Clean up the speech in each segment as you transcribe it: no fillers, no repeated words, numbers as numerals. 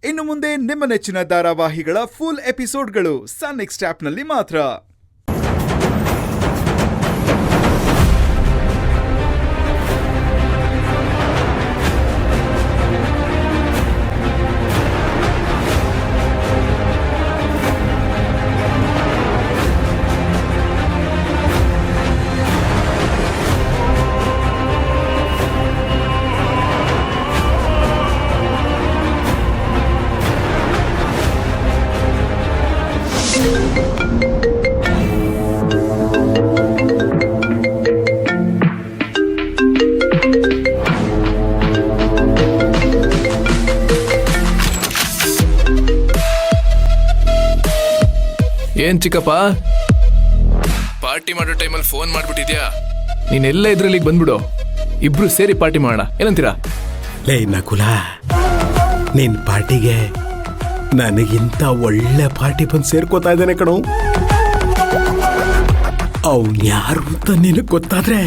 ಇನ್ನು ಮುಂದೆ ನಿಮ್ಮ ನೆಚ್ಚಿನ ಧಾರಾವಾಹಿಗಳ ಫುಲ್ ಎಪಿಸೋಡ್ಗಳು ಸನ್ ನೆಕ್ಸ್ಟ್ ಆಪ್ನಲ್ಲಿ ಮಾತ್ರ. ಏನ್ ಚಿಕ್ಕಪ್ಪ, ಪಾರ್ಟಿ ಮಾಡೋ ಟೈಮಲ್ಲಿ ಫೋನ್ ಮಾಡ್ಬಿಟ್ಟಿದ್ಯಾ? ನೀನೆಲ್ಲ ಇದ್ರಲ್ಲಿ ಬಂದ್ಬಿಡು, ಇಬ್ರು ಸೇರಿ ಪಾರ್ಟಿ ಮಾಡೋಣ, ಏನಂತೀರಾ? ಲೇ ನಕುಲ, ನಿನ್ ಪಾರ್ಟಿಗೆ ನನಗಿಂತ ಒಳ್ಳೆ ಪಾರ್ಟಿ ಬಂದು ಸೇರ್ಕೋತಾ ಇದ್ದಾನೆ ಕಣೋ. ಅವ್ನು ಯಾರು ಅಂತ ನಿನಗೆ ಗೊತ್ತಾದ್ರೆ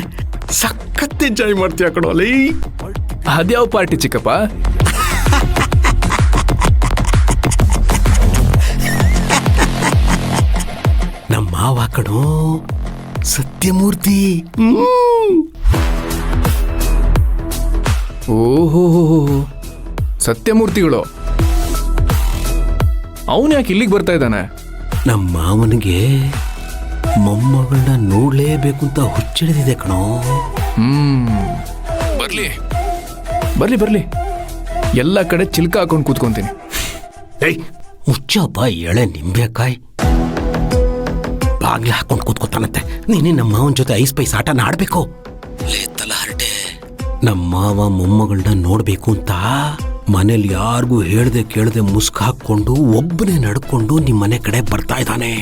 ಸಖತ್ ಎಂಜಾಯ್ ಮಾಡ್ತೀಯ ಕಣೋ. ಲೇ ಅದ್ಯಾವ ಪಾರ್ಟಿ ಚಿಕ್ಕಪ್ಪ? ನಮ್ಮ ಮಾವ ಕಣೋ, ಸತ್ಯಮೂರ್ತಿ. ಓಹೋ, ಸತ್ಯಮೂರ್ತಿಗಳು. ಅವನು ಯಾಕೆ ಇಲ್ಲಿಗೆ ಬರ್ತಾ ಇದ್ದಾನೆ? ನಮ್ಮ ಮಾವನಿಗೆ ಮೊಮ್ಮಗಳನ್ನ ನೋಡ್ಲೇಬೇಕು ಅಂತ ಹುಚ್ಚಿಡಿದಿದೆ ಕಣೋ. ಬರ್ಲಿ ಬರ್ಲಿ ಬರ್ಲಿ, ಎಲ್ಲ ಕಡೆ ಚಿಲ್ಕ ಹಾಕೊಂಡು ಕೂತ್ಕೊಂತೀನಿ. ಏಯ್ ಮುಚ್ಚಪ್ಪ, ಎಳೆ ನಿಂಬೆಕಾಯಿ ಬಾಗ್ಲ ಹಾಕೊಂಡು ಕೂತ್ಕೊತಾನತ್ತೆ. ನೀನೇ ನಮ್ಮ ಮಾವನ ಜೊತೆ ಐಸ್ ಪೈಸ್ ಆಟನ ಆಡ್ಬೇಕು. ತಲ ಹರಟೆ, ನಮ್ಮ ಮಾವ ಮೊಮ್ಮಗಳನ್ನ ನೋಡ್ಬೇಕು ಅಂತ ಮನೇಲಿ ಯಾರಿಗೂ ಹೇಳ್ದೆ ಕೇಳ್ದೆ ಮುಸ್ಕ್ ಹಾಕೊಂಡು ಒಬ್ಬನೇ ನಡ್ಕೊಂಡು ನಿಮ್ಮ ಮನೆ ಕಡೆ ಬರ್ತಾ ಇದ್ದಾನೆ.